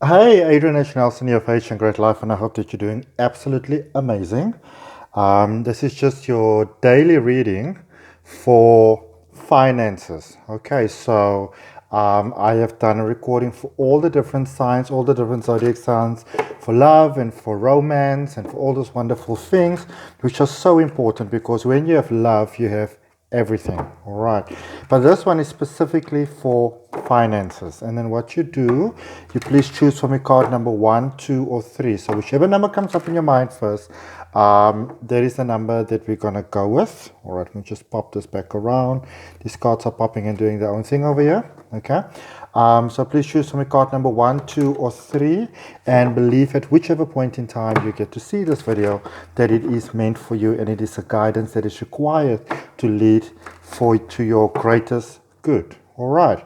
Hi, Adrian H of ahngreatlife, and I hope that you're doing absolutely amazing. This is just your daily reading for finances. Okay, so I have done a recording for all the different signs, all the different zodiac signs, for love and for romance and for all those wonderful things, which are so important because when you have love, you have everything. All right, but this one is specifically for finances. And then what you do, you please choose for me card number 1, 2, or 3. So whichever number comes up in your mind first, there is the number that we're gonna go with. All right, let me just pop this back around. These cards are popping and doing their own thing over here. Okay, so please choose from a card number 1, 2, or 3, and believe at whichever point in time you get to see this video that it is meant for you and it is a guidance that is required to lead to your greatest good. All right.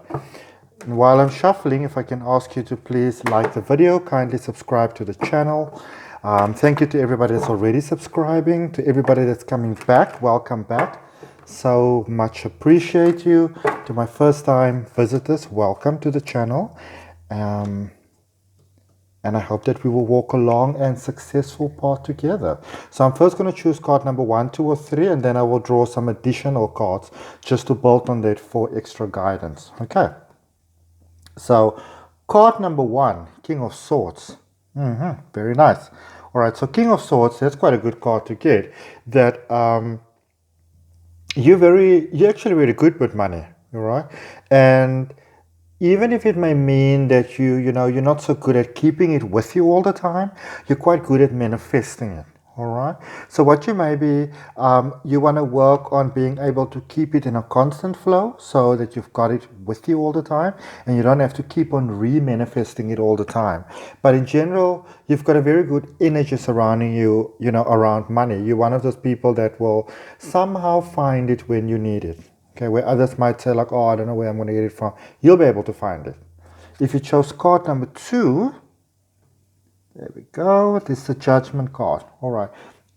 And while I'm shuffling, if I can ask you to please like the video, kindly subscribe to the channel. Thank you to everybody that's already subscribing, to everybody that's coming back. Welcome back. So much appreciate you. To my first time visitors, welcome to the channel. And I hope that we will walk a long and successful path together. So I'm first going to choose card number 1, 2, or 3, and then I will draw some additional cards just to build on that for extra guidance. Okay. So card number 1, King of Swords. Very nice. All right, so King of Swords, that's quite a good card to get. That you're actually very good with money, all right? And even if it may mean that you're not so good at keeping it with you all the time, you're quite good at manifesting it. All right. So what you maybe you want to work on being able to keep it in a constant flow, so that you've got it with you all the time, and you don't have to keep on re-manifesting it all the time. But in general, you've got a very good energy surrounding you. Around money. You're one of those people that will somehow find it when you need it. Okay, where others might say like, oh, I don't know where I'm going to get it from. You'll be able to find it. If you chose card number 2, there we go. This is the Judgment card. All right,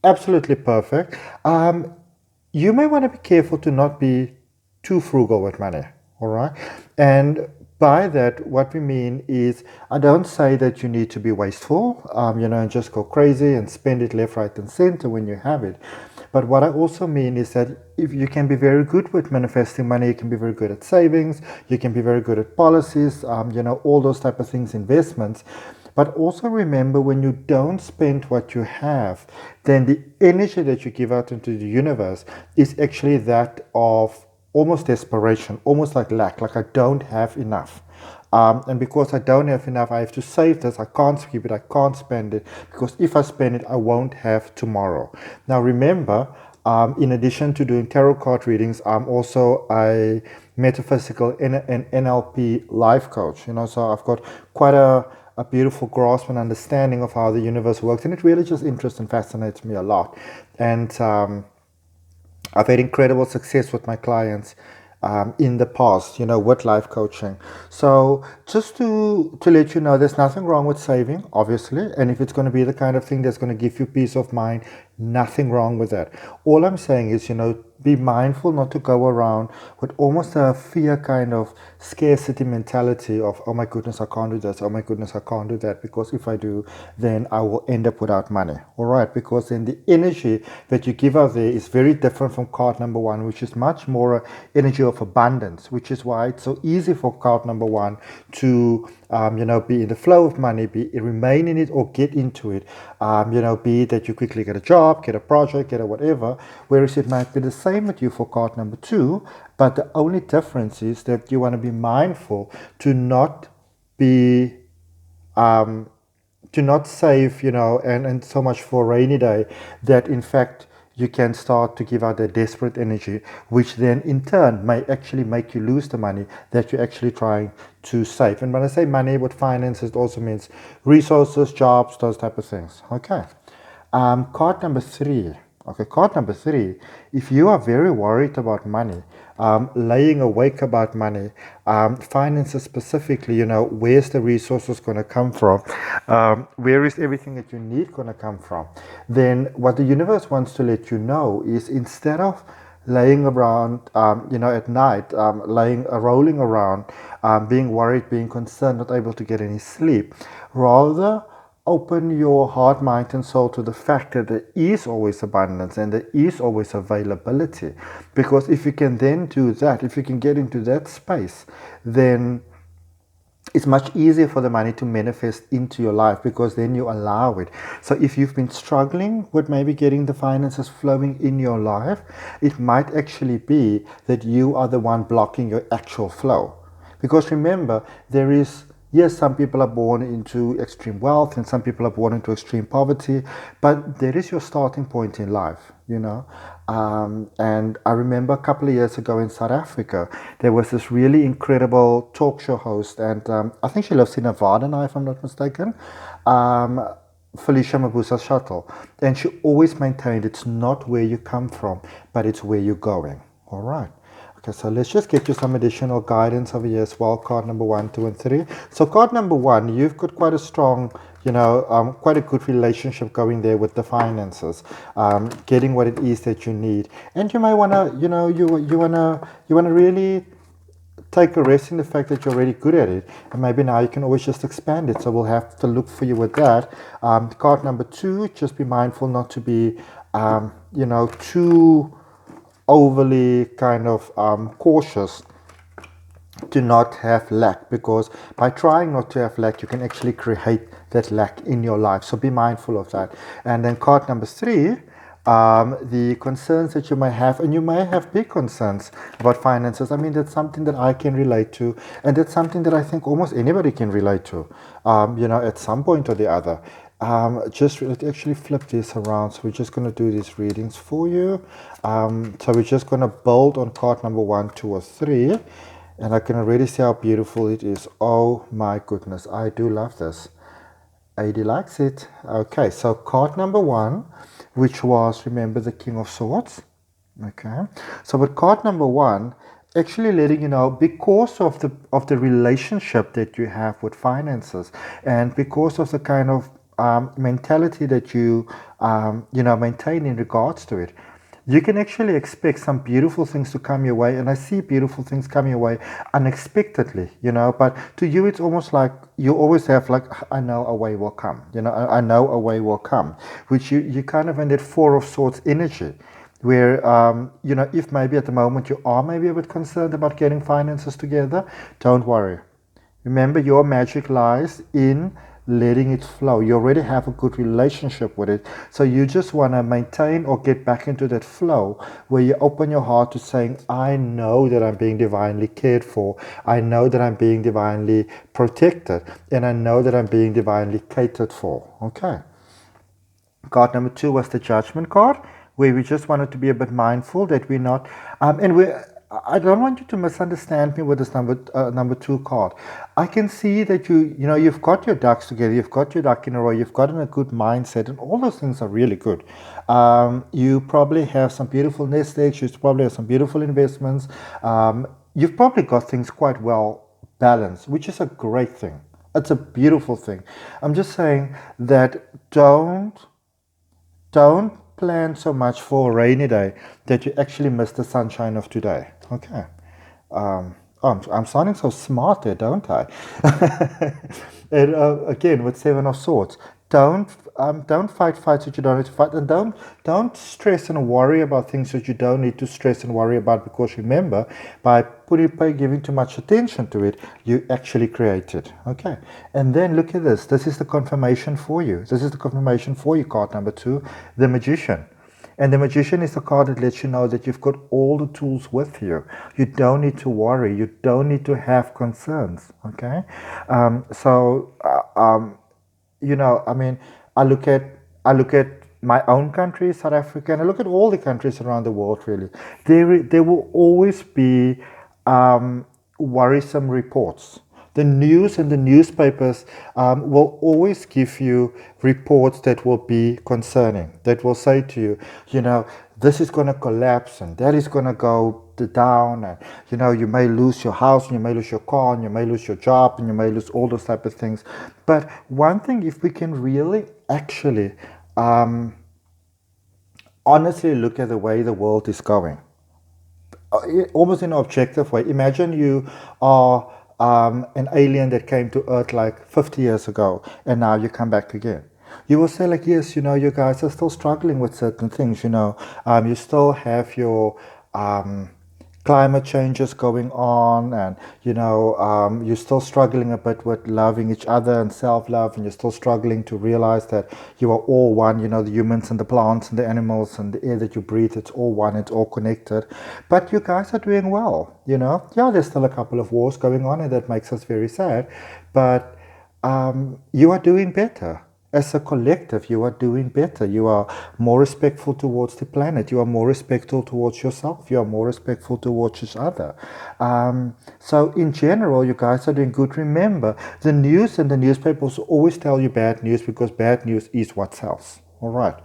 absolutely perfect. You may want to be careful to not be too frugal with money. All right, and by that, what we mean is, I don't say that you need to be wasteful, and just go crazy and spend it left, right, and center when you have it. But what I also mean is that if you can be very good with manifesting money, you can be very good at savings, you can be very good at policies, all those type of things, investments. But also remember, when you don't spend what you have, then the energy that you give out into the universe is actually that of almost desperation, almost like lack, like I don't have enough. And because I don't have enough, I have to save this. I can't keep it. I can't spend it, because if I spend it, I won't have tomorrow. Now, remember, in addition to doing tarot card readings, I'm also a metaphysical and NLP life coach. So I've got quite a beautiful grasp and understanding of how the universe works, and it really just interests and fascinates me a lot. And I've had incredible success with my clients in the past, with life coaching. So just to let you know, there's nothing wrong with saving, obviously. And if it's going to be the kind of thing that's going to give you peace of mind, nothing wrong with that. All I'm saying is, be mindful not to go around with almost a fear kind of scarcity mentality of, oh my goodness, I can't do this. Oh my goodness, I can't do that. Because if I do, then I will end up without money. All right. Because then the energy that you give out there is very different from card number 1, which is much more energy of abundance, which is why it's so easy for card number 1 to be in the flow of money, remain in it or get into it. Be it that you quickly get a job, get a project, get a whatever. Whereas it might be the same with you for card number 2, but the only difference is that you want to be mindful to not be to not save, and so much for a rainy day, that in fact you can start to give out that desperate energy, which then in turn may actually make you lose the money that you're actually trying to save. And when I say money with finances, it also means resources, jobs, those type of things. Okay. Card number 3. Okay, card number 3. If you are very worried about money, laying awake about money, finances specifically, where's the resources going to come from? Where is everything that you need going to come from? Then what the universe wants to let you know is, instead of laying around, at night, rolling around, being worried, being concerned, not able to get any sleep. Rather, open your heart, mind, and soul to the fact that there is always abundance and there is always availability. Because if you can then do that, if you can get into that space, then it's much easier for the money to manifest into your life, because then you allow it. So if you've been struggling with maybe getting the finances flowing in your life, it might actually be that you are the one blocking your actual flow. Because remember, there is, yes, some people are born into extreme wealth and some people are born into extreme poverty, but there is your starting point in life, you know. And I remember a couple of years ago in South Africa, there was this really incredible talk show host, and I think she lives in Nevada now, if I'm not mistaken. Felicia Mabusa Shuttle, and she always maintained it's not where you come from, but it's where you're going. All right. Okay, so let's just get you some additional guidance over here as well. Card number 1, 2, and 3. So card number 1, you've got quite a strong, quite a good relationship going there with the finances, getting what it is that you need, and you might wanna, you wanna really take a rest in the fact that you're already good at it, and maybe now you can always just expand it. So we'll have to look for you with that. Card number 2, just be mindful not to be, too overly kind of cautious to not have lack, because by trying not to have lack, you can actually create that lack in your life. So be mindful of that. And then card number 3, the concerns that you may have, and you may have big concerns about finances. I mean, that's something that I can relate to, and that's something that I think almost anybody can relate to, at some point or the other. Let's actually flip this around. So we're just going to do these readings for you. So we're just going to bold on card number 1, 2, or 3. And I can already see how beautiful it is. Oh my goodness, I do love this. AD likes it. Okay, so card number 1, which was, remember, the King of Swords. Okay, so with card number 1, actually letting you know, because of the relationship that you have with finances, and because of the kind of mentality that you maintain in regards to it, you can actually expect some beautiful things to come your way. And I see beautiful things come your way unexpectedly, but to you it's almost like you always have, like, I know a way will come, I know a way will come, which you kind of in that 4 of Swords energy, where if maybe at the moment you are maybe a bit concerned about getting finances together, don't worry. Remember, your magic lies in letting it flow. You already have a good relationship with it. So you just want to maintain or get back into that flow where you open your heart to saying, I know that I'm being divinely cared for. I know that I'm being divinely protected. And I know that I'm being divinely catered for. Okay. Card number 2 was the Judgment card, where we just wanted to be a bit mindful that we're not, I don't want you to misunderstand me with this number 2 card. I can see that you've got your ducks together, you've got your duck in a row, you've gotten a good mindset, and all those things are really good. You probably have some beautiful nest eggs, you probably have some beautiful investments. You've probably got things quite well balanced, which is a great thing. It's a beautiful thing. I'm just saying that don't plan so much for a rainy day that you actually miss the sunshine of today. Okay. I'm sounding so smart there, don't I? And again, with 7 of Swords, don't fight fights that you don't need to fight, and don't stress and worry about things that you don't need to stress and worry about, because remember, by giving too much attention to it, you actually create it. Okay, and then look at this. This is the confirmation for you. This is the confirmation for you, card number 2, the Magician. And the Magician is the card that lets you know that you've got all the tools with you. You don't need to worry. You don't need to have concerns. Okay, I look at my own country, South Africa, and I look at all the countries around the world. Really, there will always be worrisome reports. The news and the newspapers will always give you reports that will be concerning, that will say to you, this is going to collapse and that is going to go down, and you may lose your house, and you may lose your car, and you may lose your job, and you may lose all those type of things. But one thing, if we can really actually honestly look at the way the world is going, almost in an objective way. Imagine you are an alien that came to Earth like 50 years ago, and now you come back again. You will say like, yes, you guys are still struggling with certain things. You still have your climate changes going on, and you're still struggling a bit with loving each other and self-love, and you're still struggling to realize that you are all one. The humans and the plants and the animals and the air that you breathe, it's all one, it's all connected. But you guys are doing well. Yeah, there's still a couple of wars going on, and that makes us very sad, but you are doing better. As a collective, you are doing better. You are more respectful towards the planet. You are more respectful towards yourself. You are more respectful towards each other. So in general, you guys are doing good. Remember, the news and the newspapers always tell you bad news, because bad news is what sells. All right.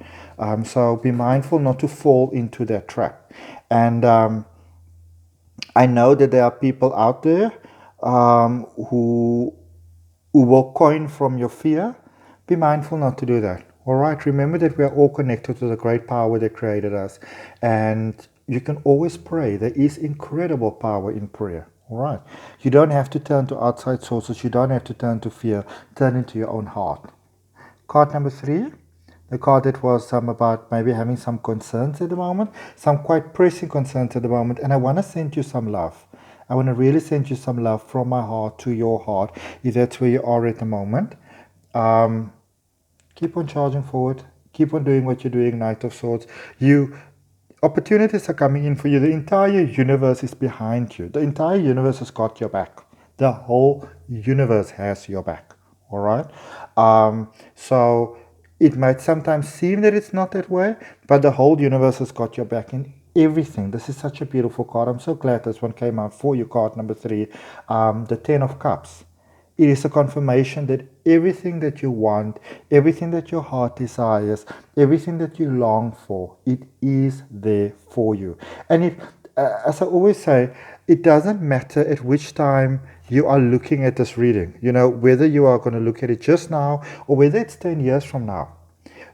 So be mindful not to fall into that trap. And I know that there are people out there who will coin from your fear. Be mindful not to do that. All right. Remember that we are all connected to the great power that created us, and you can always pray. There is incredible power in prayer. All right. You don't have to turn to outside sources. You don't have to turn to fear. Turn into your own heart. Card number 3. The card that was about maybe having some concerns at the moment, some quite pressing concerns at the moment, and I want to send you some love. I want to really send you some love from my heart to your heart, if that's where you are at the moment. Keep on charging forward. Keep on doing what you're doing, Knight of Swords. Opportunities are coming in for you. The entire universe is behind you. The entire universe has got your back. The whole universe has your back. All right. So it might sometimes seem that it's not that way, but the whole universe has got your back in everything. This is such a beautiful card. I'm so glad this one came out for you. Card number 3, the 10 of Cups. It is a confirmation that everything that you want, everything that your heart desires, everything that you long for, it is there for you. And as I always say, it doesn't matter at which time you are looking at this reading, whether you are going to look at it just now or whether it's 10 years from now.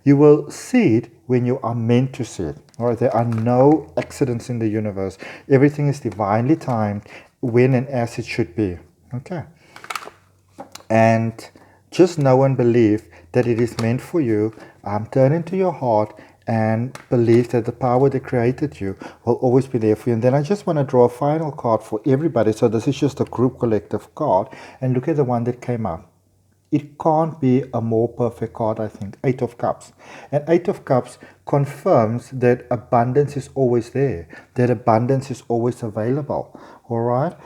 You will see it when you are meant to see it. All right, there are no accidents in the universe. Everything is divinely timed when and as it should be. Okay. And just know and believe that it is meant for you. Turn into your heart and believe that the power that created you will always be there for you. And then I just want to draw a final card for everybody. So this is just a group collective card. And look at the one that came up. It can't be a more perfect card, I think. 8 of Cups. And 8 of Cups confirms that abundance is always there, that abundance is always available. All right.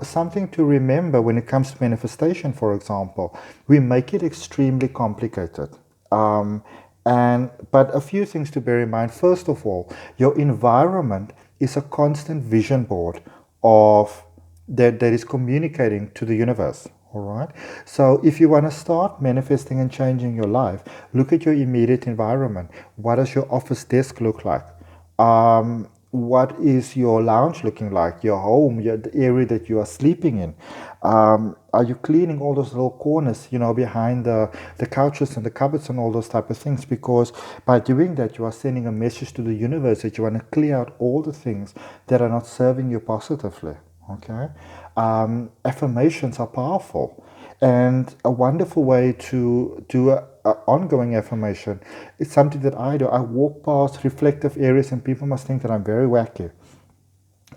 Something to remember when it comes to manifestation, for example, we make it extremely complicated. But a few things to bear in mind. First of all, your environment is a constant vision board of that is communicating to the universe. All right. So if you want to start manifesting and changing your life, look at your immediate environment. What does your office desk look like? What is your lounge looking like? Your home, the area that you are sleeping in. Are you cleaning all those little corners, behind the couches and the cupboards and all those type of things? Because by doing that, you are sending a message to the universe that you want to clear out all the things that are not serving you positively. Okay. Affirmations are powerful, and a wonderful way to do an ongoing affirmation is something that I do. I walk past reflective areas and people must think that I'm very wacky.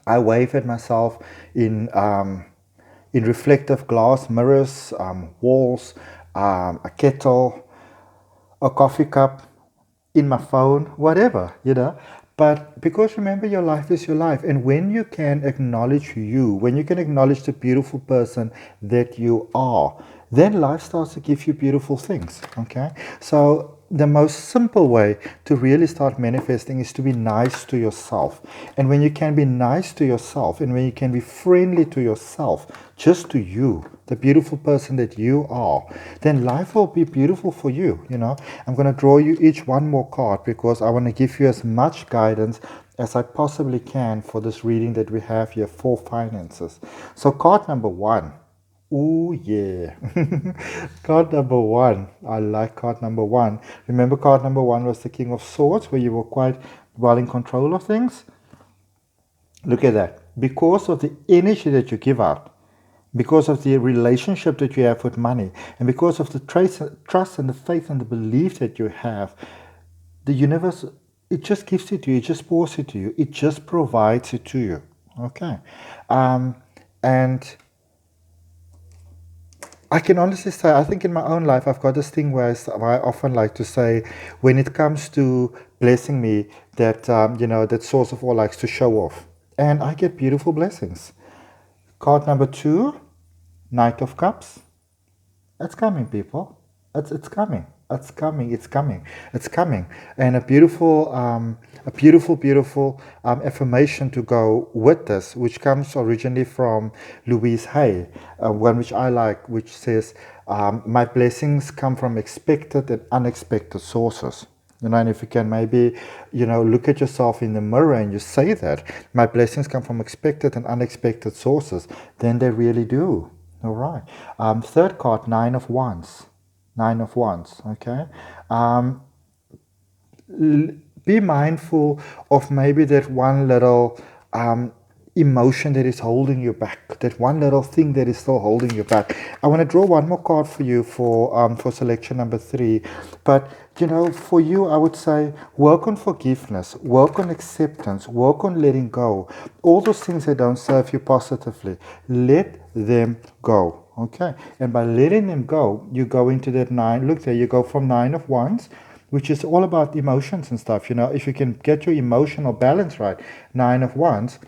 I wave at myself in reflective glass mirrors, walls, a kettle, a coffee cup, in my phone, whatever. But because remember, your life is your life. And when you can acknowledge you, when you can acknowledge the beautiful person that you are, then life starts to give you beautiful things. Okay. So the most simple way to really start manifesting is to be nice to yourself. And when you can be nice to yourself, and when you can be friendly to yourself, just to you, the beautiful person that you are, then life will be beautiful for you. I'm going to draw you each one more card because I want to give you as much guidance as I possibly can for this reading that we have here for finances. So card number 1. Ooh, yeah. Card number 1. I like card number 1. Remember, card number 1 was the King of Swords, where you were quite well in control of things. Look at that. Because of the energy that you give out, because of the relationship that you have with money, and because of the trust and the faith and the belief that you have, the universe, it just gives it to you, it just pours it to you, it just provides it to you. Okay. And I can honestly say, I think in my own life, I've got this thing where I often like to say, when it comes to blessing me, that, that source of all likes to show off. And I get beautiful blessings. Card number 2, Knight of Cups. It's coming, people. It's coming. It's coming. It's coming. It's coming. And a beautiful affirmation to go with this, which comes originally from Louise Hay, one which I like, which says, "My blessings come from expected and unexpected sources." And if you can maybe, look at yourself in the mirror and you say that, my blessings come from expected and unexpected sources, then they really do. All right. Third card, Nine of Wands. Nine of Wands. Okay. Be mindful of maybe that one little emotion that is holding you back, that one little thing that is still holding you back. I want to draw one more card for you for selection number 3. But for you, I would say work on forgiveness, work on acceptance, work on letting go. All those things that don't serve you positively, let them go. Okay, and by letting them go, you go into that 9. Look there, you go from 9 of Wands, which is all about emotions and stuff. If you can get your emotional balance right, 9 of Wands,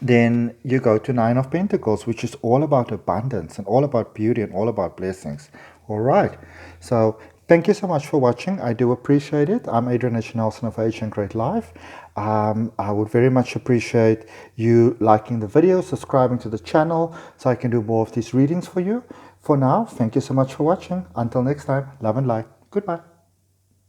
then you go to 9 of Pentacles, which is all about abundance and all about beauty and all about blessings. All right. So thank you so much for watching. I do appreciate it. I'm Adrian H of H and Great Life. I would very much appreciate you liking the video, subscribing to the channel so I can do more of these readings for you. For now, thank you so much for watching. Until next time, love and light. Goodbye.